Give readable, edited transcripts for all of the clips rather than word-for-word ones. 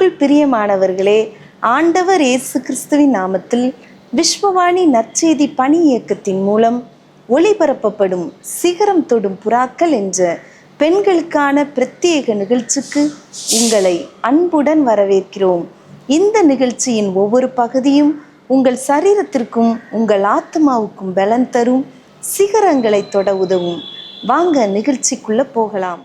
கிறிஸ்துவுக்குள் பிரியமானவர்களே, ஆண்டவர் இயேசு கிறிஸ்துவின் நாமத்தில் விஸ்வவாணி நற்செய்தி பணி இயக்கத்தின் மூலம் ஒளிபரப்பப்படும் சிகரம் தொடும் புறாக்கள் என்ற பெண்களுக்கான பிரத்யேக நிகழ்ச்சிக்கு உங்களை அன்புடன் வரவேற்கிறோம். இந்த நிகழ்ச்சியின் ஒவ்வொரு பகுதியும் உங்கள் சரீரத்திற்கும் உங்கள் ஆத்மாவுக்கும் பலன் தரும், சிகரங்களை தொட உதவும். வாங்க நிகழ்ச்சிக்குள்ள போகலாம்.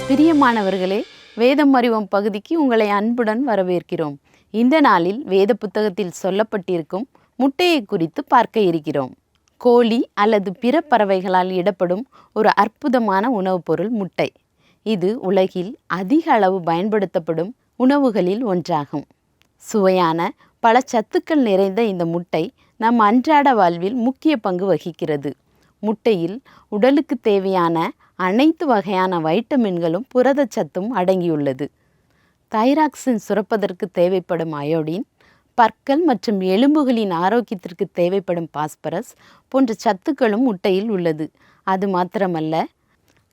பிரியமானவர்களே, வேதம் அறிவோம் பகுதிக்கு உங்களை அன்புடன் வரவேற்கிறோம். இந்த நாளில் வேத புத்தகத்தில் சொல்லப்பட்டிருக்கும் முட்டையை குறித்து பார்க்க இருக்கிறோம். கோழி அல்லது பிற பறவைகளால் இடப்படும் ஒரு அற்புதமான உணவுப் பொருள் முட்டை. இது உலகில் அதிக அளவு பயன்படுத்தப்படும் உணவுகளில் ஒன்றாகும். சுவையான பல சத்துக்கள் நிறைந்த இந்த முட்டை நம் அன்றாட வாழ்வில் முக்கிய பங்கு வகிக்கிறது. முட்டையில் உடலுக்கு தேவையான அனைத்து வகையான வைட்டமின்களும் புரதச்சத்தும் அடங்கியுள்ளது. தைராக்சின் சுரப்பதற்கு தேவைப்படும் அயோடின், பற்கள் மற்றும் எலும்புகளின் ஆரோக்கியத்திற்கு தேவைப்படும் பாஸ்பரஸ் போன்ற சத்துக்களும் முட்டையில் உள்ளது. அது மாத்திரமல்ல,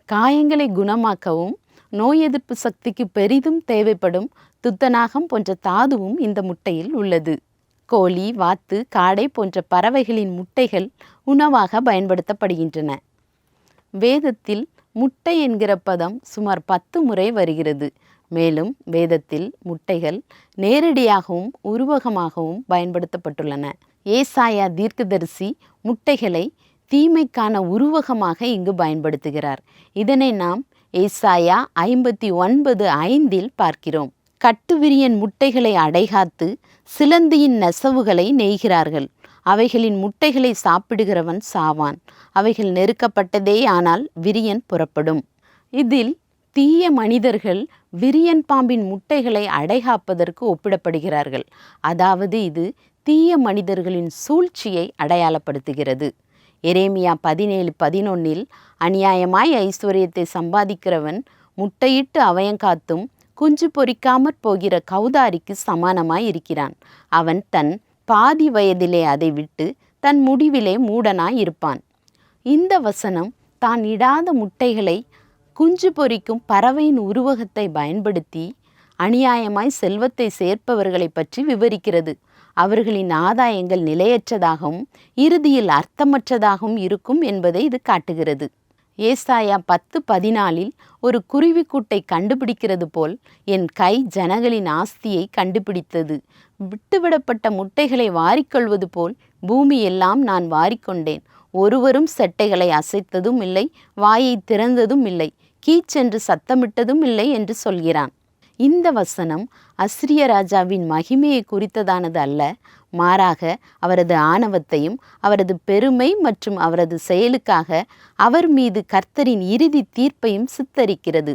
காயங்களை குணமாக்கவும் நோய் எதிர்ப்பு சக்திக்கு பெரிதும் தேவைப்படும் துத்தநாகம் போன்ற தாதுவும் இந்த முட்டையில் உள்ளது. கோழி, வாத்து, காடை போன்ற பறவைகளின் முட்டைகள் உணவாக பயன்படுத்தப்படுகின்றன. வேதத்தில் முட்டை என்கிற பதம் சுமார் 10 முறை வருகிறது. மேலும் வேதத்தில் முட்டைகள் நேரடியாகவும் உருவகமாகவும் பயன்படுத்தப்பட்டுள்ளன. ஏசாயா தீர்க்கதரிசி முட்டைகளை தீமைக்கான உருவகமாக இங்கு பயன்படுத்துகிறார். இதனை நாம் ஏசாயா 59:5 பார்க்கிறோம். கட்டுவிரியன் முட்டைகளை அடைகாத்து சிலந்தியின் நெசவுகளை நெய்கிறார்கள். அவைகளின் முட்டைகளை சாப்பிடுகிறவன் சாவான். அவைகள் நெருக்கப்பட்டதே ஆனால் விரியன் புறப்படும். இதில் தீய மனிதர்கள் விரியன் பாம்பின் முட்டைகளை அடைகாப்பதற்கு ஒப்பிடப்படுகிறார்கள். அதாவது இது தீய மனிதர்களின் சூழ்ச்சியை அடையாளப்படுத்துகிறது. எரேமியா 17:11 அநியாயமாய் ஐஸ்வர்யத்தை சம்பாதிக்கிறவன் முட்டையிட்டு அவயங்காத்தும் குஞ்சு பொறிக்காமற் போகிற கௌதாரிக்கு சமானமாய் இருக்கிறான். அவன் தன் பாதி வயதிலே அதை விட்டு தன் முடிவிலே மூடனாய் இருப்பான். இந்த வசனம் தான் இடாத முட்டைகளை குஞ்சு பொறிக்கும் பறவையின் உருவகத்தை பயன்படுத்தி அநியாயமாய் செல்வத்தை சேர்ப்பவர்களை பற்றி விவரிக்கிறது. அவர்களின் ஆதாயங்கள் நிலையற்றதாகவும் இறுதியில் அர்த்தமற்றதாகவும் இருக்கும் என்பதை இது காட்டுகிறது. ஏசாயா 10:14 ஒரு குருவிக்கூட்டை கண்டுபிடிக்கிறது போல் என் கை ஜனங்களின் ஆஸ்தியை கண்டுபிடித்தது. விட்டுவிடப்பட்ட முட்டைகளை வாரிக்கொள்வது போல் பூமி எல்லாம் நான் வாரிக்கொண்டேன். ஒருவரும் செட்டைகளை அசைத்ததும் இல்லை, வாயை திறந்ததும் இல்லை, கீச்சென்று சத்தமிட்டதும் இல்லை என்று சொல்கிறான். இந்த வசனம் அசிரிய ராஜாவின் மகிமையை குறித்ததானது அல்ல, மாறாக அவரது ஆணவத்தையும் அவரது பெருமை மற்றும் அவரது செயலுக்காக அவர் மீது கர்த்தரின் இறுதி தீர்ப்பையும் சித்தரிக்கிறது.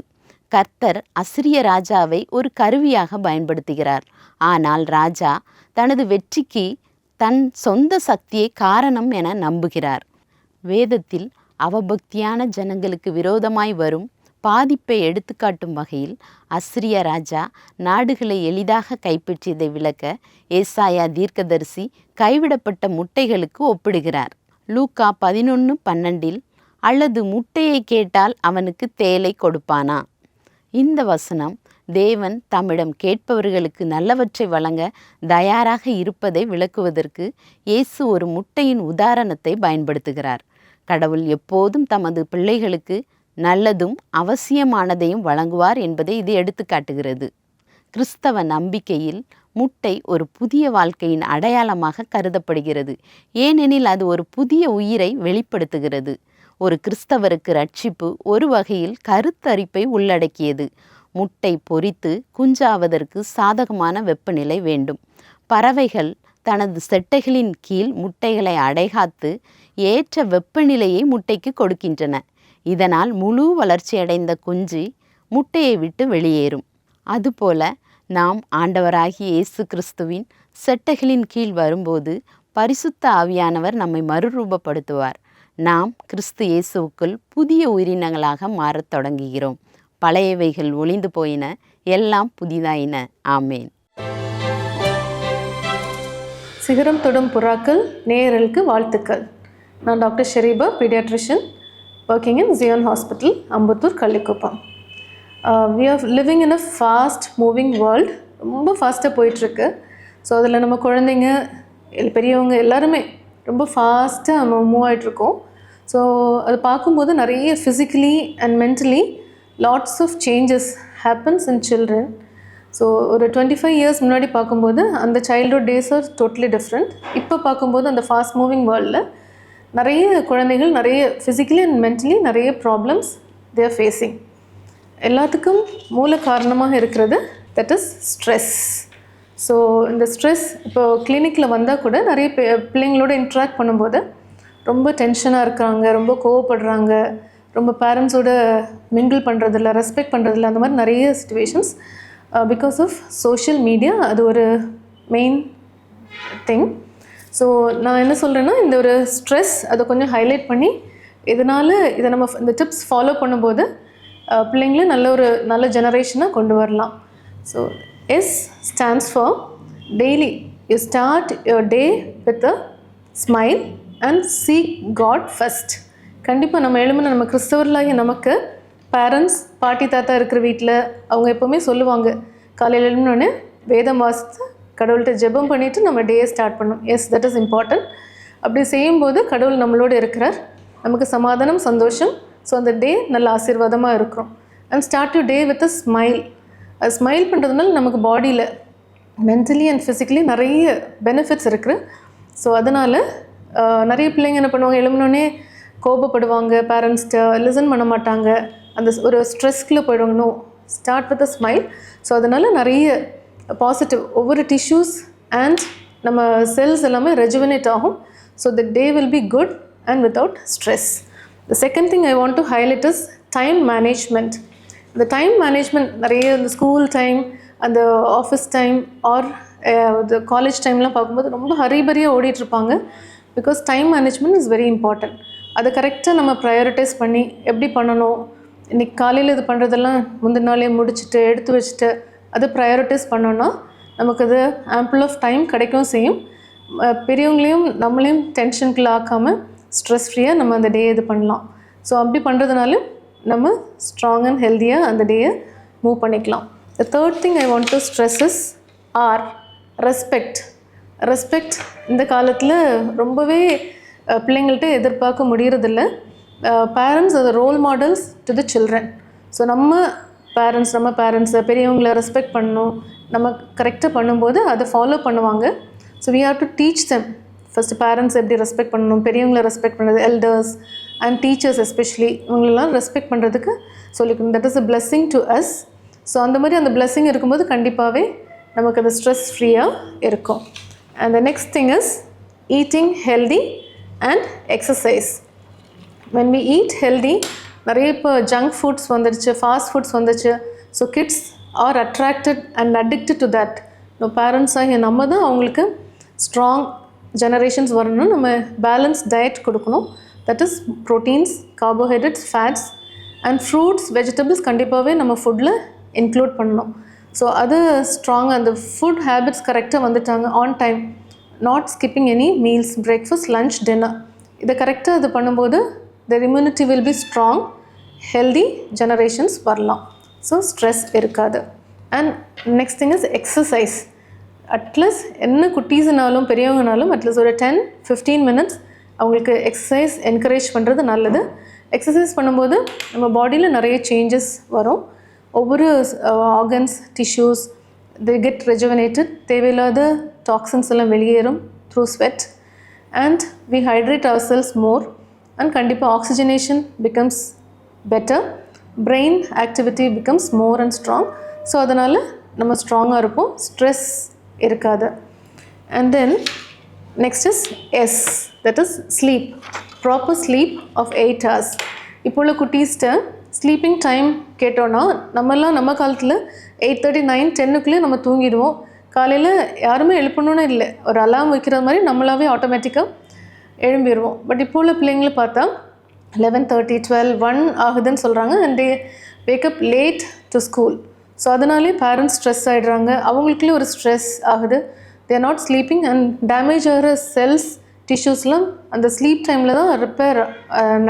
கர்த்தர் அசிரிய ராஜாவை ஒரு கருவியாக பயன்படுத்துகிறார். ஆனால் ராஜா தனது வெற்றிக்கு தன் சொந்த சக்தியை காரணம் என நம்புகிறார். வேதத்தில் அவபக்தியான ஜனங்களுக்கு விரோதமாய் வரும் பாதிப்பை எடுத்துக்காட்டும் வகையில் அசிரிய ராஜா நாடுகளை எளிதாக கைப்பற்றியதை விளக்க ஏசாயா தீர்க்கதரிசி கைவிடப்பட்ட முட்டைகளுக்கு ஒப்பிடுகிறார். லூக்கா 11:12 அல்லது முட்டையை கேட்டால் அவனுக்கு தேலை கொடுப்பானா? இந்த வசனம் தேவன் தம்மிடம் கேட்பவர்களுக்கு நல்லவற்றை வழங்க தயாராக இருப்பதை விளக்குவதற்கு இயேசு ஒரு முட்டையின் உதாரணத்தை பயன்படுத்துகிறார். கடவுள் எப்போதும் தமது பிள்ளைகளுக்கு நல்லதும் அவசியமானதையும் வழங்குவார் என்பதை இது எடுத்துக்காட்டுகிறது. கிறிஸ்தவ நம்பிக்கையில் முட்டை ஒரு புதிய வாழ்க்கையின் அடையாளமாக கருதப்படுகிறது. ஏனெனில் அது ஒரு புதிய உயிரை வெளிப்படுத்துகிறது. ஒரு கிறிஸ்தவருக்கு ரட்சிப்பு ஒரு வகையில் கருத்தரிப்பை உள்ளடக்கியது. முட்டை பொரித்து குஞ்சாவதற்கு சாதகமான வெப்பநிலை வேண்டும். பறவைகள் தனது செட்டைகளின் கீழ் முட்டைகளை அடைகாத்து ஏற்ற வெப்பநிலையை முட்டைக்கு கொடுக்கின்றன. இதனால் முழு வளர்ச்சியடைந்த குஞ்சு முட்டையை விட்டு வெளியேறும். அதுபோல நாம் ஆண்டவராகிய இயேசு கிறிஸ்துவின் செட்டைகளின் கீழ் வரும்போது பரிசுத்த ஆவியானவர் நம்மை மறுரூபப்படுத்துவார். நாம் கிறிஸ்து இயேசுவுக்குள் புதிய உயிரினங்களாக மாறத் தொடங்குகிறோம். பழையவைகள் ஒளிந்து போயின, எல்லாம் புதிதாயின. ஆமேன். சிகரம் தொடும் புறாக்கள் நேயர்களுக்கு வாழ்த்துக்கள். நான் doctor Sherifa, paediatrician, working in Zion Hospital, Ambattur, Kallikuppam. We are living in a fast moving world. ரொம்ப ஃபாஸ்ட்டாக போயிட்டுருக்கு. ஸோ அதில் நம்ம குழந்தைங்க பெரியவங்க எல்லாருமே ரொம்ப ஃபாஸ்ட்டாக நம்ம மூவ் ஆகிட்ருக்கோம். ஸோ அது பார்க்கும்போது நிறைய physically and mentally lots of changes happens in children. So ஒரு 25 இயர்ஸ் முன்னாடி பார்க்கும்போது அந்த childhood days are totally different. இப்போ பார்க்கும்போது அந்த ஃபாஸ்ட் மூவிங் வேர்ல்டில் நிறைய குழந்தைகள் நிறைய ஃபிசிக்கலி அண்ட் மென்டலி நிறைய ப்ராப்ளம்ஸ் தே ஆர் ஃபேஸிங். எல்லாத்துக்கும் மூல காரணமாக இருக்கிறது தட் இஸ் ஸ்ட்ரெஸ். ஸோ இந்த ஸ்ட்ரெஸ் இப்போ கிளினிக்கில் வந்தால் கூட நிறைய பிள்ளைங்களோட இன்ட்ராக்ட் பண்ணும்போது ரொம்ப டென்ஷனாக இருக்கிறாங்க, ரொம்ப கோவப்படுறாங்க, ரொம்ப பேரண்ட்ஸோட மிங்கிள் பண்ணுறதில்ல, ரெஸ்பெக்ட் பண்ணுறதில்ல, அந்த மாதிரி நிறைய situations because of social media. அது ஒரு மெயின் திங். ஸோ நான் என்ன சொல்கிறேன்னா, இந்த ஒரு ஸ்ட்ரெஸ் அதை கொஞ்சம் ஹைலைட் பண்ணி இதனால் இதை நம்ம இந்த டிப்ஸ் ஃபாலோ பண்ணும்போது பிள்ளைங்களும் நல்ல ஜெனரேஷனை கொண்டு வரலாம். So S stands for daily you start your day with a smile and seek God first. கண்டிப்பாக நம்ம எழுமன நம்ம கிறிஸ்தவர்களாகி நமக்கு பேரண்ட்ஸ், பாட்டி தாத்தா இருக்கிற வீட்டில் அவங்க எப்போவுமே சொல்லுவாங்க, காலையில் எழுமினோடனே வேதம் வாசித்து கடவுள்கிட்ட ஜெபம் பண்ணிவிட்டு நம்ம டேயை ஸ்டார்ட் பண்ணோம். Yes, that is important. அப்படி செய்யும்போது கடவுள் நம்மளோடு இருக்கிறார், நமக்கு சமாதானம், சந்தோஷம். ஸோ அந்த டே நல்ல ஆசீர்வாதமாக இருக்கிறோம். And start you day with a smile. அது ஸ்மைல் பண்ணுறதுனால நமக்கு பாடியில் மென்டலி அண்ட் ஃபிசிக்கலி நிறைய பெனிஃபிட்ஸ் இருக்குது. ஸோ அதனால் நிறைய பிள்ளைங்க என்ன பண்ணுவாங்க, எழுமினோடனே கோபப்படுவாங்க, பேரண்ட்ஸ்கிட்ட லிசன் பண்ண மாட்டாங்க, அந்த ஒரு ஸ்ட்ரெஸ்க்குள்ளே போயிடுவாங்க. No, start with a smile. So அதனால் நிறைய பாசிட்டிவ் ஒவ்வொரு டிஷ்யூஸ் அண்ட் நம்ம செல்ஸ் எல்லாமே ரெஜுவனேட் ஆகும். So the day will be good and without stress. The second thing I want to highlight is time management. இந்த டைம் மேனேஜ்மெண்ட் நிறைய இந்த school time, அந்த ஆஃபீஸ் டைம் ஆர் இந்த college டைம்லாம் பார்க்கும்போது ரொம்ப ஹரிபரியாக ஓடிட்டுருப்பாங்க. Because time management is very important. அதை கரெக்டாக நம்ம ப்ரையாரிட்டைஸ் பண்ணி எப்படி பண்ணணும், இன்றைக்கி காலையில் இது பண்ணுறதெல்லாம் முந்தின நாளே முடிச்சுட்டு எடுத்து வச்சுட்டு அதை ப்ரையாரிட்டைஸ் பண்ணோன்னா நமக்கு அது ஆம்பிள் ஆஃப் டைம் கிடைக்கவும் செய்யும். பெரியவங்களையும் நம்மளையும் டென்ஷனுக்குள்ள ஆக்காமல் ஸ்ட்ரெஸ் ஃப்ரீயாக நம்ம அந்த டே இது பண்ணலாம். ஸோ அப்படி பண்ணுறதுனால நம்ம ஸ்ட்ராங் அண்ட் ஹெல்த்தியாக அந்த டேயை மூவ் பண்ணிக்கலாம். The third thing I want to stress is respect. Respect இந்த காலத்தில் ரொம்பவே பிள்ளைங்கள்ட்ட எதிர்பார்க்க முடியறதில்ல. பேரண்ட்ஸ் அது role models to the children. So நம்ம பேரண்ட்ஸை பெரியவங்களை ரெஸ்பெக்ட் பண்ணணும். நம்ம கரெக்டாக பண்ணும்போது அதை ஃபாலோ பண்ணுவாங்க. So we have to teach them. First parents எப்படி ரெஸ்பெக்ட் பண்ணணும், பெரியவங்களை ரெஸ்பெக்ட் பண்ணுறது, எல்டர்ஸ் அண்ட் டீச்சர்ஸ் எஸ்பெஷலி இவங்களெல்லாம் ரெஸ்பெக்ட் பண்ணுறதுக்கு சொல்லிக்கணும். That is a blessing to us. So அந்த மாதிரி அந்த பிளெஸ்ஸிங் இருக்கும்போது கண்டிப்பாகவே நமக்கு அது ஸ்ட்ரெஸ் ஃப்ரீயாக இருக்கும். And the next thing is eating healthy and exercise. when we eat healthy, நிறைய இப்போ ஜங்க் ஃபுட்ஸ் வந்துடுச்சு, ஃபாஸ்ட் ஃபுட்ஸ் வந்துடுச்சு. So kids are attracted and addicted to that. Parents ஆகிய நம்ம தான் அவங்களுக்கு ஸ்ட்ராங் ஜெனரேஷன்ஸ் வரணும்னா நம்ம பேலன்ஸ் டயட் கொடுக்கணும். That is proteins, carbohydrates, fats and fruits, vegetables கண்டிப்பாகவே நம்ம ஃபுட்டில் இன்க்ளூட் பண்ணணும். ஸோ அது ஸ்ட்ராங்காக அந்த ஃபுட் ஹேபிட்ஸ் கரெக்டாக வந்துட்டாங்க on time, not skipping any meals, breakfast, lunch, dinner. இதை கரெக்டாக இது பண்ணும்போது their immunity will be strong, healthy generations வரலாம். ஸோ ஸ்ட்ரெஸ் இருக்காது. And next thing is exercise. At least என்ன குட்டீஸ்னாலும் பெரியவங்கனாலும் அட்லீஸ்ட் ஒரு 10-15 மினிட்ஸ் அவங்களுக்கு எக்ஸசைஸ் என்கரேஜ் பண்ணுறது நல்லது. எக்ஸசைஸ் பண்ணும்போது நம்ம பாடியில் நிறைய சேஞ்சஸ் வரும். ஒவ்வொரு organs, tissues they get rejuvenated. தேவையில்லாத டாக்ஸின்ஸ் எல்லாம் வெளியேறும் through sweat and we hydrate ourselves more. And கண்டிப்பாக oxygenation becomes better, brain activity becomes more and strong. So அதனால் நம்ம ஸ்ட்ராங்காக இருப்போம், ஸ்ட்ரெஸ் இருக்காது. And then next is S, that is sleep. Proper sleep of 8 hours. இப்போ உள்ள குட்டீஸ்கிட்ட sleeping time கேட்டோன்னா நம்மெல்லாம் நம்ம காலத்தில் 8:30, 9, 10க்குள்ளே நம்ம தூங்கிடுவோம். காலையில் யாருமே எழுப்பணுன்னு இல்லை, ஒரு அலாம் வைக்கிற மாதிரி நம்மளாவே ஆட்டோமேட்டிக்காக எழும்பிடுவோம். பட் இப்போ உள்ள பிள்ளைங்களை பார்த்தா 11:30, 12, 1 ஆகுதுன்னு சொல்கிறாங்க. And they wake up late to school. So அதனாலே பேரண்ட்ஸ் ஸ்ட்ரெஸ் ஆகிடுறாங்க, அவங்களுக்குள்ளே ஒரு ஸ்ட்ரெஸ் ஆகுது. They are not sleeping and damage ஆகிற செல்ஸ், டிஷ்யூஸ்லாம் அந்த ஸ்லீப் டைமில் தான் ரிப்பேர்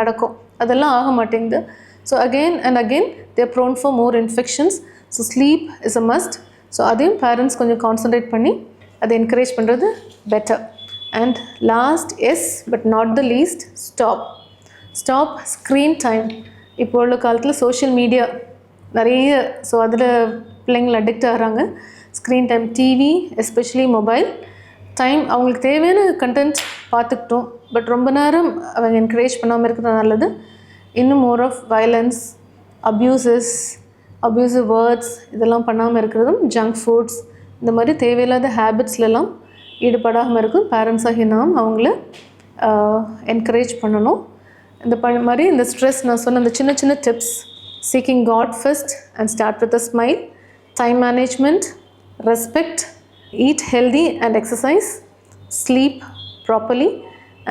நடக்கும். அதெல்லாம் ஆக மாட்டேங்குது. So again and again they are prone for more infections. So sleep is a must. So அதையும் பேரண்ட்ஸ் கொஞ்சம் கான்சன்ட்ரேட் பண்ணி அதை என்கரேஜ் பண்ணுறது better. And last is but not the least, stop screen time. இப்போ உள்ள காலத்தில் சோஷியல் மீடியா நிறைய, so அதில் பிள்ளைங்கள் அடிக்ட் ஆகிறாங்க. Screen time, TV, especially mobile time, அவங்களுக்கு தேவையான கண்டென்ட் பார்த்துக்கிட்டோம். பட் ரொம்ப நேரம் அவங்க என்கரேஜ் பண்ணாமல் இருக்கிறது நல்லது. இன்னும் more of violence, abusive words இதெல்லாம் பண்ணாமல் இருக்கிறதும், ஜங்க் ஃபுட்ஸ் இந்த மாதிரி தேவையில்லாத ஹேபிட்ஸ்லாம் ஈடுபடாமல் இருக்கும். பேரண்ட்ஸ் ஆகி நாம் அவங்கள என்கரேஜ் பண்ணணும். இந்த மாதிரி இந்த ஸ்ட்ரெஸ் நான் சொன்ன அந்த சின்ன சின்ன tips, seeking God first and start with a smile, time management, respect, eat healthy and exercise, sleep properly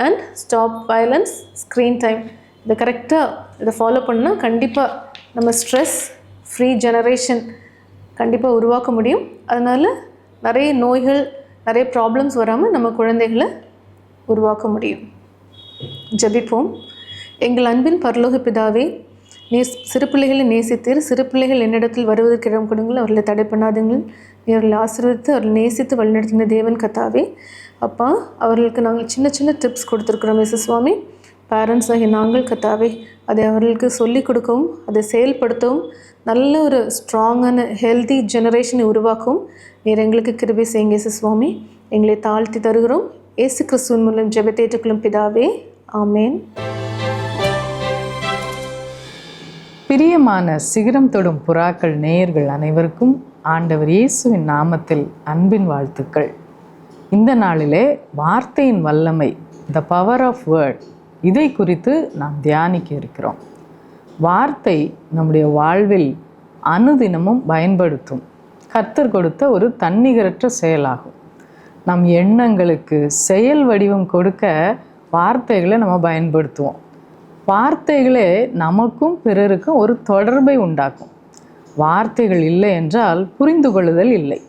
and stop violence, screen time. இதை கரெக்டாக இதை ஃபாலோ பண்ணால் கண்டிப்பாக நம்ம ஸ்ட்ரெஸ் ஃப்ரீ ஜெனரேஷன் கண்டிப்பாக உருவாக்க முடியும். அதனால் நிறைய நோய்கள், நிறைய ப்ராப்ளம்ஸ் வராமல் நம்ம குழந்தைகளை உருவாக்க முடியும். ஜெபிப்போம். எங்கள் அன்பின் பரலோக பிதாவே, நீர் சிறு பிள்ளைகளை நேசித்தீர். சிறு பிள்ளைகள் என்னிடத்தில் வருவதற்கு இடம் கொடுங்கள், அவர்களை தடை பண்ணாதீங்கள். அவர்களை ஆசீர்வதித்து அவர்கள் நேசித்து வழிநடத்தின தேவன் கத்தாவே. அப்பா, அவர்களுக்கு நாங்கள் சின்ன சின்ன டிப்ஸ் கொடுத்துருக்குறோம் சுவாமி. பேரண்ட்ஸ் ஆகிய நாங்கள் கத்தாவே அதை அவர்களுக்கு சொல்லிக் கொடுக்கவும், அதை செயல்படுத்தவும், நல்ல ஒரு ஸ்ட்ராங்கான ஹெல்தி ஜெனரேஷனை உருவாக்கவும் நீர் எங்களுக்கு கிருபை செய்யுங்க சுவாமி. எங்களை தாழ்த்தி தருகிறோம். இயேசு கிறிஸ்துவின் மூலம் ஜெபத்தேற்றுக்கொள்ளும் பிதாவே, ஆமேன். பிரியமான சிகரம் தொடும் புறாக்கள் நேயர்கள் அனைவருக்கும் ஆண்டவர் இயேசுவின் நாமத்தில் அன்பின் வாழ்த்துக்கள். இந்த நாளிலே வார்த்தையின் வல்லமை, த பவர் ஆஃப் வேர்ட், இதை குறித்து நாம் தியானிக்க இருக்கிறோம். வார்த்தை நம்முடைய வாழ்வில் அனுதினமும் பயன்படுத்தும் கர்த்தர் கொடுத்த ஒரு தன்னிகரற்ற செயலாகும். நம் எண்ணங்களுக்கு செயல் வடிவம் கொடுக்க வார்த்தைகளை நம்ம பயன்படுத்துவோம். வார்த்தைகளே நமக்கும் பிறருக்கும் ஒரு தொடர்பை உண்டாக்கும். வார்த்தைகள் இல்லை என்றால் புரிந்து கொள்ளுதல் இல்லை.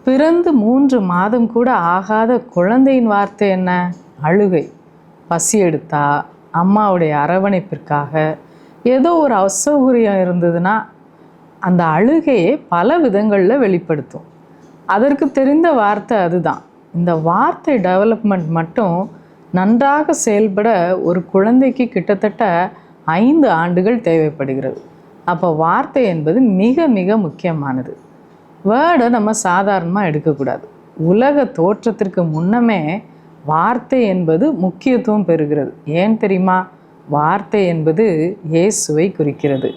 பிறந்து 3 மாதம் கூட ஆகாத குழந்தையின் வார்த்தை என்ன? அழுகை. பசி எடுத்தா, அம்மாவுடைய அரவணைப்பிற்காக ஏதோ ஒரு அசௌகரியம் இருந்ததுன்னா அந்த அழுகையை பல விதங்களில் வெளிப்படுத்தும். அதற்கு தெரிந்த வார்த்தை அதுதான். இந்த வார்த்தை டெவலப்மெண்ட் மட்டும் நன்றாக செயல்பட ஒரு குழந்தைக்கு கிட்டத்தட்ட 5 ஆண்டுகள் தேவைப்படுகிறது. அப்போ வார்த்தை என்பது மிக மிக முக்கியமானது. வேர்டை நம்ம சாதாரணமாக எடுக்கக்கூடாது. உலக தோற்றத்திற்கு முன்னமே வார்த்தை என்பது முக்கியத்துவம் பெறுகிறது. ஏன் தெரியுமா? வார்த்தை என்பது இயேசுவை குறிக்கிறது.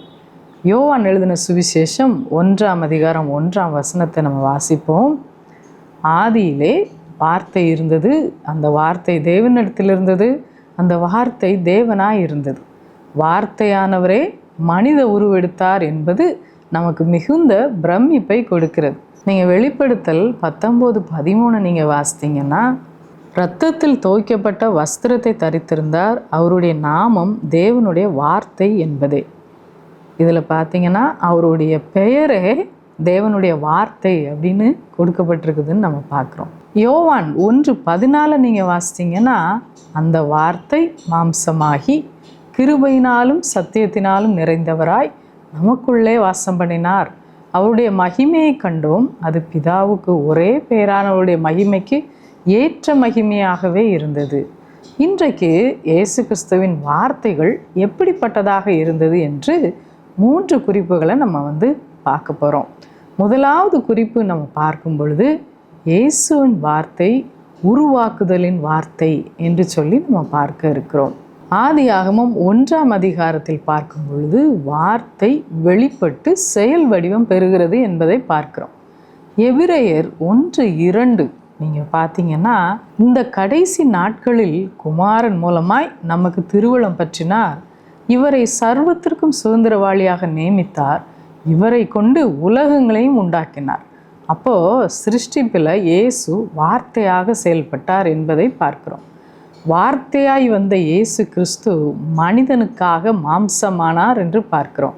யோவான் எழுதின சுவிசேஷம் 1ஆம் அதிகாரம் 1ஆம் வசனத்தை நம்ம வாசிப்போம். ஆதியிலே வார்த்தை இருந்தது, அந்த வார்த்தை தேவனிடத்தில் இருந்தது, அந்த வார்த்தை தேவனாய் இருந்தது. வார்த்தையானவரே மனித உருவெடுத்தார் என்பது நமக்கு மிகுந்த பிரமிப்பை கொடுக்கிறது. நீங்கள் வெளிப்படுத்தல் 19:13 நீங்கள் வாசித்தீங்கன்னா, இரத்தத்தில் துவைக்கப்பட்ட வஸ்திரத்தை தரித்திருந்தார், அவருடைய நாமம் தேவனுடைய வார்த்தை என்பதே. இதில் பார்த்தீங்கன்னா அவருடைய பெயரே தேவனுடைய வார்த்தை அப்படின்னு கொடுக்கப்பட்டிருக்குதுன்னு நம்ம பார்க்குறோம். யோவான் 1:14 நீங்கள் வாசித்தீங்கன்னா, அந்த வார்த்தை மாம்சமாகி கிருபையினாலும் சத்தியத்தினாலும் நிறைந்தவராய் நமக்குள்ளே வாசம் பண்ணினார், அவருடைய மகிமையை கண்டோம், அது பிதாவுக்கு ஒரே பேரானவருடைய மகிமைக்கு ஏற்ற மகிமையாகவே இருந்தது. இன்றைக்கு இயேசு கிறிஸ்துவின் வார்த்தைகள் எப்படிப்பட்டதாக இருந்தது என்று 3 குறிப்புகளை நம்ம பார்க்க போகிறோம். முதலாவது குறிப்பு நம்ம பார்க்கும் பொழுது, இயேசுவின் வார்த்தை உருவாக்குதலின் வார்த்தை என்று சொல்லி நம்ம பார்க்க இருக்கிறோம். ஆதியாகமம் 1ஆம் அதிகாரத்தில் பார்க்கும் பொழுது வார்த்தை வெளிப்பட்டு செயல் வடிவம் பெறுகிறது என்பதை பார்க்கிறோம். எபிரேயர் 1:2 நீங்கள் பார்த்தீங்கன்னா, இந்த கடைசி நாட்களில் குமாரன் மூலமாய் நமக்கு திருவுளம் பற்றினார், இவரை சர்வத்திற்கும் சுதந்திரவாளியாக நியமித்தார், இவரை கொண்டு உலகங்களையும் உண்டாக்கினார். அப்போது சிருஷ்டிப்பில் இயேசு வார்த்தையாக செயல்பட்டார் என்பதை பார்க்கிறோம். வார்த்தையாய் வந்த இயேசு கிறிஸ்து மனிதனுக்காக மாம்சமானார் என்று பார்க்கிறோம்.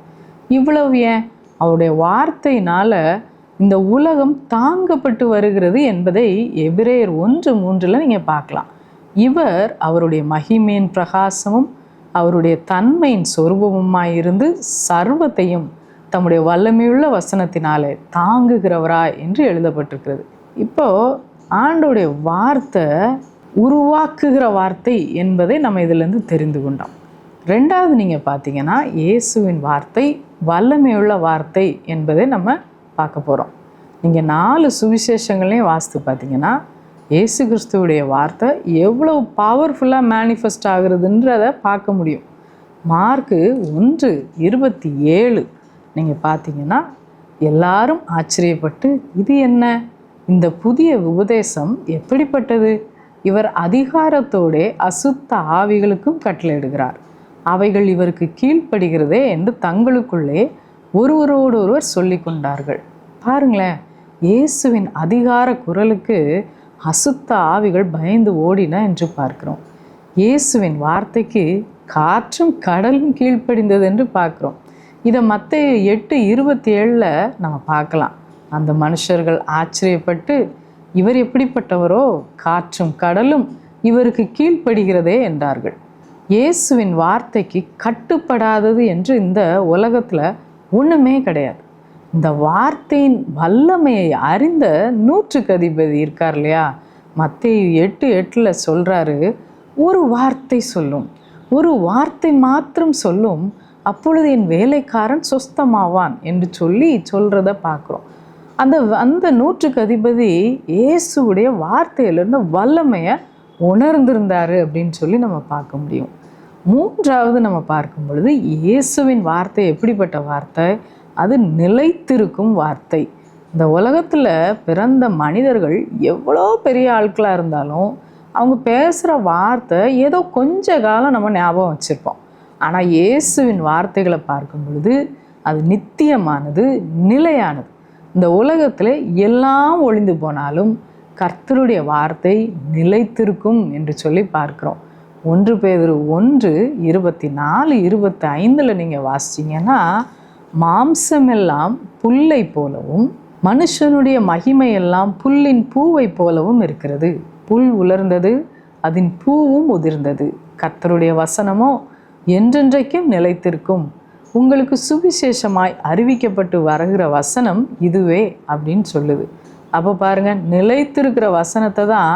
இவ்வளவு ஏன்? அவருடைய வார்த்தையினால் இந்த உலகம் தாங்கப்பட்டு வருகிறது என்பதை எபிரேயர் 1:3 நீங்கள் பார்க்கலாம். இவர் அவருடைய மகிமையின் பிரகாசமும் அவருடைய தன்மையின் சொரூபமுமாயிருந்து சர்வத்தையும் தம்முடைய வல்லமையுள்ள வசனத்தினாலே தாங்குகிறவராய் என்று எழுதப்பட்டிருக்கிறது. இப்போது ஆண்டோடைய வார்த்தை உருவாக்குகிற வார்த்தை என்பதை நம்ம இதிலேருந்து தெரிந்து கொண்டோம். 2வது நீங்கள் பார்த்தீங்கன்னா, இயேசுவின் வார்த்தை வல்லமையுள்ள வார்த்தை என்பதை நம்ம பார்க்க போகிறோம். நீங்கள் 4 சுவிசேஷங்களையும் வாசித்து பார்த்தீங்கன்னா, இயேசு கிறிஸ்துவுடைய வார்த்தை எவ்வளோ பவர்ஃபுல்லாக மேனிஃபெஸ்ட் ஆகுறதுன்றதை பார்க்க முடியும். மார்க்கு 1:27 நீங்கள் பார்த்தீங்கன்னா, எல்லாரும் ஆச்சரியப்பட்டு, இது என்ன, இந்த புதிய உபதேசம் எப்படிப்பட்டது, இவர் அதிகாரத்தோடே அசுத்த ஆவிகளுக்கும் கட்டளையிடுகிறார், அவைகள் இவருக்கு கீழ்ப்படுகிறதே என்று தங்களுக்குள்ளே ஒருவரோடொருவர் சொல்லி கொண்டார்கள். பாருங்களேன், இயேசுவின் அதிகார குரலுக்கு அசுத்த ஆவிகள் பயந்து ஓடின என்று பார்க்கிறோம். இயேசுவின் வார்த்தைக்கு காற்றும் கடலும் கீழ்ப்படிந்தது என்று பார்க்குறோம். இதை மத்தேயு 8:27 நம்ம பார்க்கலாம். அந்த மனுஷர்கள் ஆச்சரியப்பட்டு, இவர் எப்படிப்பட்டவரோ, காற்றும் கடலும் இவருக்கு கீழ்ப்படுகிறதே என்றார்கள். இயேசுவின் வார்த்தைக்கு கட்டுப்படாதது என்று இந்த உலகத்தில் ஒன்றுமே கிடையாது. இந்த வார்த்தையின் வல்லமையை அறிந்த 100க்கு அதிபதி இருக்கார் இல்லையா, மத்தேயு 8:8 சொல்கிறாரு, ஒரு வார்த்தை சொல்லும், ஒரு வார்த்தை மாத்திரம் சொல்லும், அப்பொழுது என் வேலைக்காரன் சொஸ்தமாவான் என்று சொல்கிறத பார்க்குறோம். அந்த 100க்கு அதிபதி இயேசுடைய வார்த்தையிலிருந்து வல்லமையை உணர்ந்திருந்தார் அப்படின்னு சொல்லி நம்ம பார்க்க முடியும். 3வது நம்ம பார்க்கும் பொழுது, இயேசுவின் வார்த்தை எப்படிப்பட்ட வார்த்தை, அது நிலைத்திருக்கும் வார்த்தை. இந்த உலகத்தில் பிறந்த மனிதர்கள் எவ்வளோ பெரிய ஆட்களாக இருந்தாலும் அவங்க பேசுகிற வார்த்தை ஏதோ கொஞ்ச காலம் நம்ம ஞாபகம் வச்சுருப்போம். ஆனால் இயேசுவின் வார்த்தைகளை பார்க்கும் பொழுது அது நித்தியமானது, நிலையானது. இந்த உலகத்தில் எல்லாம் ஒழிந்து போனாலும் கர்த்தருடைய வார்த்தை நிலைத்திருக்கும் என்று சொல்லி பார்க்குறோம். 1 பேதுரு 1:24-25 நீங்கள் வாசிச்சிங்கன்னா, மாம்சமெல்லாம் புல்லை போலவும் மனுஷனுடைய மகிமையெல்லாம் புல்லின் பூவை போலவும் இருக்கிறது. புல் உலர்ந்தது, அதன் பூவும் உதிர்ந்தது, கர்த்தருடைய வசனமோ என்றென்றைக்கும் நிலைத்திருக்கும். உங்களுக்கு சுவிசேஷமாய் அறிவிக்கப்பட்டு வருகிற வசனம் இதுவே அப்படின்னு சொல்லுது. அப்போ பாருங்கள், நிலைத்திருக்கிற வசனத்தை தான்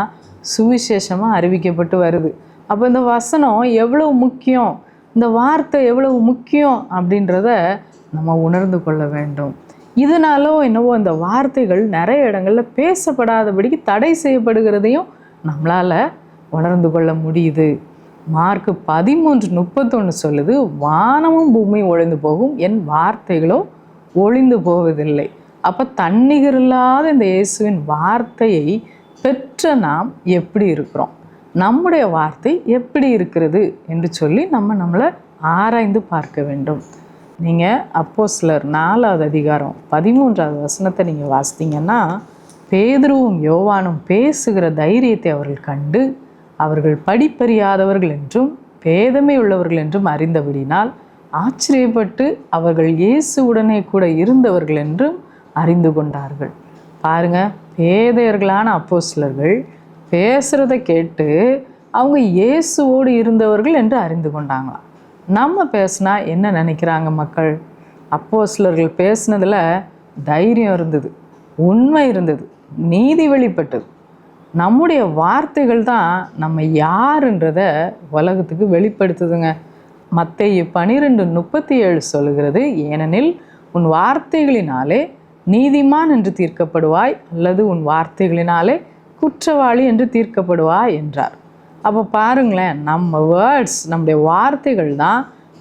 சுவிசேஷமாக அறிவிக்கப்பட்டு வருது. அப்போ இந்த வசனம் எவ்வளவு முக்கியம், இந்த வார்த்தை எவ்வளவு முக்கியம் அப்படின்றத நம்ம உணர்ந்து கொள்ள வேண்டும். இதனாலோ என்னவோ இந்த வார்த்தைகள் நிறைய இடங்களில் பேசப்படாதபடிக்கு தடை செய்யப்படுகிறதையும் நம்மளால் உணர்ந்து கொள்ள முடியுது. மார்க் 13:31 சொல்லுது, வானமும் பூமியும் ஒழிந்து போகும், என் வார்த்தைகளோ ஒழிந்து போவதில்லை. அப்போ தன்னிகர் இல்லாத இந்த இயேசுவின் வார்த்தையை பெற்ற நாம் எப்படி இருக்கிறோம், நம்முடைய வார்த்தை எப்படி இருக்கிறது என்று சொல்லி நம்மளை ஆராய்ந்து பார்க்க வேண்டும். நீங்கள் அப்போஸ்தலர் 4வது அதிகாரம் 13வது வசனத்தை நீங்கள் வாசித்தீங்கன்னா, பேதுருவும் யோவானும் பேசுகிற தைரியத்தை அவர்கள் கண்டு அவர்கள் படிப்பறியாதவர்கள் என்றும் பேதமை உள்ளவர்கள் என்றும் அறிந்தபடினால் ஆச்சரியப்பட்டு அவர்கள் இயேசுவுடனே கூட இருந்தவர்கள் என்றும் அறிந்து கொண்டார்கள். பாருங்க, பேதையர்களான அப்போஸ்தலர்கள் பேசுகிறத கேட்டு அவங்க இயேசுவோடு இருந்தவர்கள் என்று அறிந்து கொண்டாங்களாம். நம்ம பேசினா என்ன நினைக்கிறாங்க மக்கள்? அப்போஸ்தலர்கள் பேசினதில் தைரியம் இருந்தது, உண்மை இருந்தது, நீதி வெளிப்பட்டது. நம்முடைய வார்த்தைகள் தான் நம்ம யாருன்றதை உலகத்துக்கு வெளிப்படுத்துதுங்க. மத்தேயு 12:37 சொல்லுகிறது, ஏனெனில் உன் வார்த்தைகளினாலே நீதிமான் என்று தீர்க்கப்படுவாய், அல்லது உன் வார்த்தைகளினாலே குற்றவாளி என்று தீர்க்கப்படுவாய் என்றார். அப்போ பாருங்களேன், நம்ம வேர்ட்ஸ், நம்முடைய வார்த்தைகள் தான்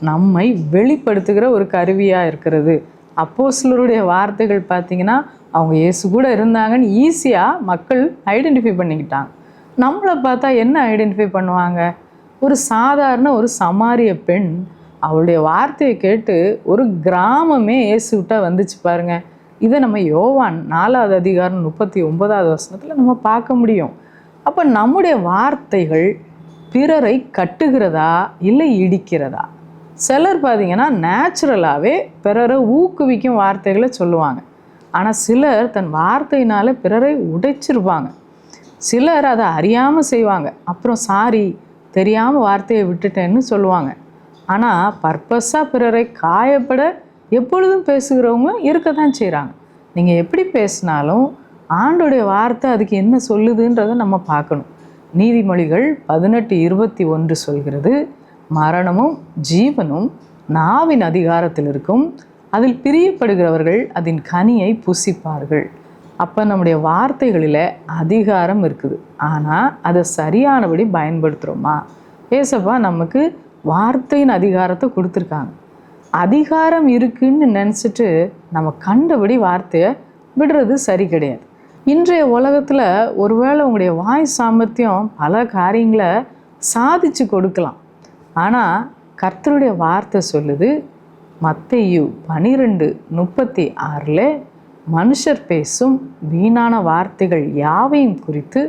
நம்மை வெளிப்படுத்துகிற ஒரு கருவியாக இருக்கிறது. அப்போஸ்தலருடைய வார்த்தைகள் பார்த்திங்கன்னா, அவங்க இயேசு கூட இருந்தாங்கன்னு ஈஸியாக மக்கள் ஐடென்டிஃபை பண்ணிக்கிட்டாங்க. நம்மளை பார்த்தா என்ன ஐடென்டிஃபை பண்ணுவாங்க? ஒரு சாதாரண ஒரு சமாரிய பெண், அவளுடைய வார்த்தையை கேட்டு ஒரு கிராமமே இயேசுகிட்ட வந்துச்சு பாருங்க. இதை நம்ம யோவான் 4வது அதிகாரம் 39வது வசனத்தில் நம்ம பார்க்க முடியும். அப்போ நம்முடைய வார்த்தைகள் பிறரை கட்டுகிறதா இல்லை இடிக்கிறதா? சிலர் பார்த்திங்கன்னா நேச்சுரலாகவே பிறரை ஊக்குவிக்கும் வார்த்தைகளை சொல்லுவாங்க. ஆனால் சிலர் தன் வார்த்தையினால் பிறரை உடைச்சிருப்பாங்க. சிலர் அதை அறியாமல் செய்வாங்க, அப்புறம் சாரி தெரியாமல் வார்த்தையை விட்டுட்டேன்னு சொல்லுவாங்க. ஆனால் பர்பஸாக பிறரை காயப்பட எப்பொழுதும் பேசுகிறவங்க இருக்க தான் செய்கிறாங்க. நீங்கள் எப்படி பேசினாலும் ஆண்டோடைய வார்த்தை அதுக்கு என்ன சொல்லுதுன்றதை நம்ம பார்க்கணும். நீதிமொழிகள் 18:21 சொல்கிறது, மரணமும் ஜீவனும் நாவின் அதிகாரத்தில் இருக்கும், அதில் பிரியப்படுகிறவர்கள் அதன் கனியை புசிப்பார்கள். அப்போ நம்முடைய வார்த்தைகளில் அதிகாரம் இருக்குது. ஆனால் அதை சரியானபடி பயன்படுத்துகிறோமா? ஏசப்பா நமக்கு வார்த்தையின் அதிகாரத்தை கொடுத்துருக்காங்க. அதிகாரம் இருக்குன்னு நினச்சிட்டு நம்ம கண்டபடி வார்த்தையை விடுறது சரி கிடையாது. இன்றைய உலகத்தில் ஒருவேளை உங்களுடைய வாய் சாமர்த்தியம் பல காரியங்களை சாதிச்சு கொடுக்கலாம். ஆனால் கர்த்தருடைய வார்த்தை சொல்லுது, மத்தேயு 12:36 மனுஷர் பேசும் வீணான வார்த்தைகள் யாவையும் குறித்து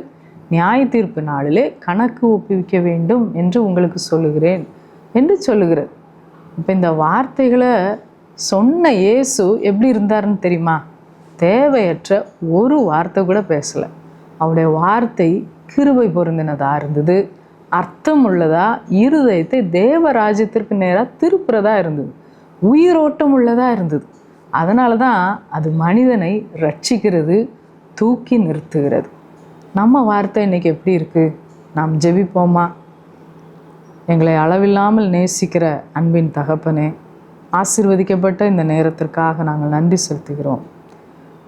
நியாய தீர்ப்பு நாளிலே கணக்கு ஒப்புவிக்க வேண்டும் என்று உங்களுக்கு சொல்லுகிறேன் என்று சொல்லுகிறது. இப்போ இந்த வார்த்தைகளை சொன்ன இயேசு எப்படி இருந்தாருன்னு தெரியுமா? தேவையற்ற ஒரு வார்த்தை கூட பேசலை. அவருடைய வார்த்தை கிருபை பொருந்தினதாக இருந்தது, அர்த்தம் உள்ளதா, இருதயத்தை தேவராஜ்யத்திற்கு நேராக திருப்புறதா இருந்தது, உயிரோட்டம் உள்ளதாக இருந்தது. அதனால தான் அது மனிதனை ரட்சிக்கிறது, தூக்கி நிறுத்துகிறது. நம்ம வார்த்தை இன்றைக்கி எப்படி இருக்குது? நாம் ஜெபிப்போமா? எங்களை அளவில்லாமல் நேசிக்கிற அன்பின் தகப்பனே, ஆசீர்வதிக்கப்பட்ட இந்த நேரத்திற்காக நாங்கள் நன்றி செலுத்துகிறோம்.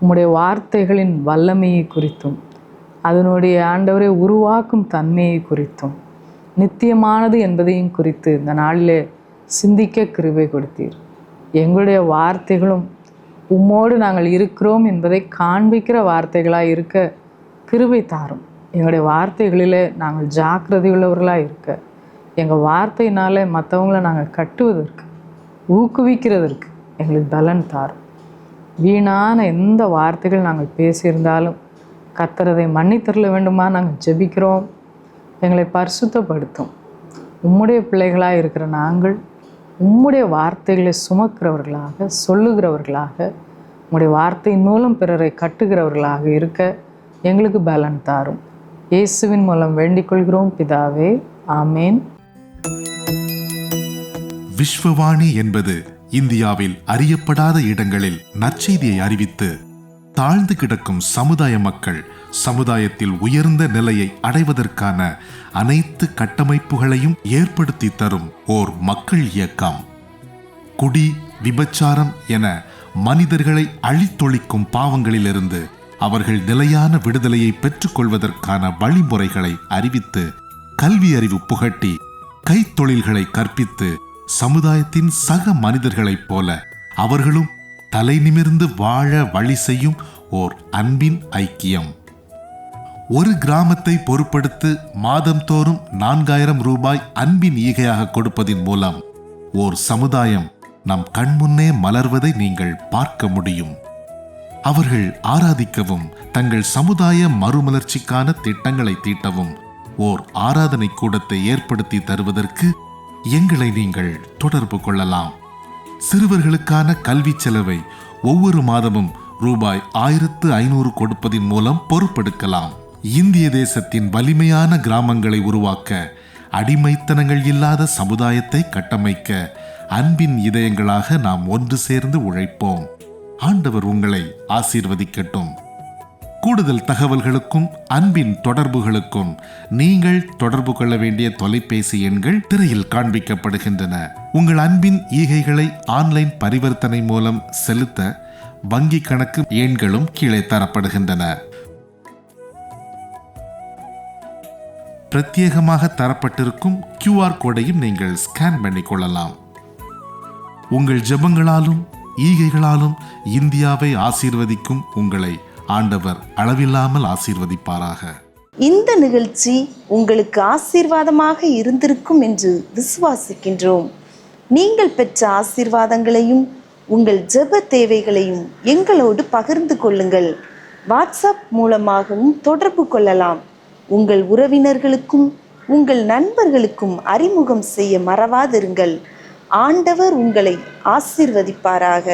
உம்முடைய வார்த்தைகளின் வல்லமையை குறித்தும் அதனுடைய ஆண்டவரை உருவாக்கும் தன்மையை குறித்தும் நித்தியமானது என்பதையும் குறித்து இந்த நாளிலே சிந்திக்க கிருபை கொடுத்தீர். எங்களுடைய வார்த்தைகளும் உம்மோடு நாங்கள் இருக்கிறோம் என்பதை காண்பிக்கிற வார்த்தைகளாக இருக்க கிருபை தாரும். எங்களுடைய வார்த்தைகளிலே நாங்கள் ஜாக்கிரதையுள்ளவர்களாக இருக்க, எங்கள் வார்த்தையினாலே மற்றவங்களை நாங்கள் கட்டுவதற்கு, ஊக்குவிக்கிறதற்கு எங்களுக்கு பலன் தாரும். வீணான எந்த வார்த்தைகள் நாங்கள் பேசியிருந்தாலும் கர்த்தரதை மன்னித்தருள வேண்டுமா நாங்கள் ஜெபிக்கிறோம். எங்களை பரிசுத்தப்படுத்தும். உம்முடைய பிள்ளைகளாக இருக்கிற நாங்கள் உம்முடைய வார்த்தைகளை சுமக்கிறவர்களாக, சொல்லுகிறவர்களாக, உம்முடைய வார்த்தையின் மூலம் பிறரை கட்டுகிறவர்களாக இருக்க எங்களுக்கு பலன் தாரும். இயேசுவின் மூலம் வேண்டிக் கொள்கிறோம் பிதாவே, ஆமேன். விஸ்வவாணி என்பது இந்தியாவில் அறியப்படாத இடங்களில் நற்செய்தியை அறிவித்து தாழ்ந்து கிடக்கும் சமுதாய மக்கள் சமுதாயத்தில் உயர்ந்த நிலையை அடைவதற்கான அனைத்து கட்டமைப்புகளையும் ஏற்படுத்தி தரும் ஓர் மக்கள் இயக்கம். குடி, விபச்சாரம் என மனிதர்களை அழித்தொழிக்கும் பாவங்களிலிருந்து அவர்கள் நிலையான விடுதலையை பெற்றுக்கொள்வதற்கான வழிமுறைகளை அறிவித்து, கல்வி அறிவு புகட்டி, கைத்தொழில்களை கற்பித்து, சமுதாயத்தின் சக மனிதர்களைப் போல அவர்களும் தலை நிமிர்ந்து வாழ வழி செய்யும் ஓர் அன்பின் ஐக்கியம். ஒரு கிராமத்தை பொறுப்படுத்து மாதந்தோறும் 4000 ரூபாய் அன்பின் ஈகையாக கொடுப்பதின் மூலம் ஓர் சமுதாயம் நம் கண்முன்னே மலர்வதை நீங்கள் பார்க்க முடியும். அவர்கள் ஆராதிக்கவும், தங்கள் சமுதாய மறுமலர்ச்சிக்கான திட்டங்களை தீட்டவும் ஓர் ஆராதனை கூடத்தை ஏற்படுத்தி தருவதற்கு எங்களை நீங்கள் தொடர்பு கொள்ளலாம். சிறுவர்களுக்கான கல்வி செலவை ஒவ்வொரு மாதமும் ரூபாய் 1500 கொடுப்பதின் மூலம் பொறுப்பெடுக்கலாம். இந்திய தேசத்தின் வலிமையான கிராமங்களை உருவாக்க, அடிமைத்தனங்கள் இல்லாத சமுதாயத்தை கட்டமைக்க அன்பின் இதயங்களாக நாம் ஒன்று சேர்ந்து உழைப்போம். ஆண்டவர் உங்களை ஆசீர்வதிக்கட்டும். கூடுதல் தகவல்களுக்கும் அன்பின் தொடர்புகளுக்கும் நீங்கள் தொடர்பு கொள்ள வேண்டிய தொலைபேசி எண்கள் திரையில் காண்பிக்கப்படுகின்றன. உங்கள் அன்பின் ஈகைகளை ஆன்லைன் பரிவர்த்தனை மூலம் செலுத்த வங்கி கணக்கு எண்களும் கீழே தரப்படுகின்றன. பிரத்யேகமாக தரப்பட்டிருக்கும் QR கோடையும் நீங்கள் ஸ்கேன் பண்ணிக் கொள்ளலாம். உங்கள் ஜெபங்களாலும் ஈகைகளாலும் இந்தியாவை ஆசீர்வதிக்கும் உங்களை ஆண்டவர் அளவில்லாமல் ஆசீர்வதிப்பாராக. இந்த நிகழ்ச்சி உங்களுக்கு ஆசீர்வாதமாக இருந்திருக்கும் என்று விசுவாசிக்கின்றோம். நீங்கள் பெற்ற ஆசீர்வாதங்களையும் உங்கள் ஜெப தேவைகளையும் எங்களோடு பகிர்ந்து கொள்ளுங்கள். வாட்ஸ்அப் மூலமாகவும் தொடர்பு கொள்ளலாம். உங்கள் உறவினர்களுக்கும் உங்கள் நண்பர்களுக்கும் அறிமுகம் செய்ய மறவாதிருங்கள். ஆண்டவர் உங்களை ஆசீர்வதிப்பாராக.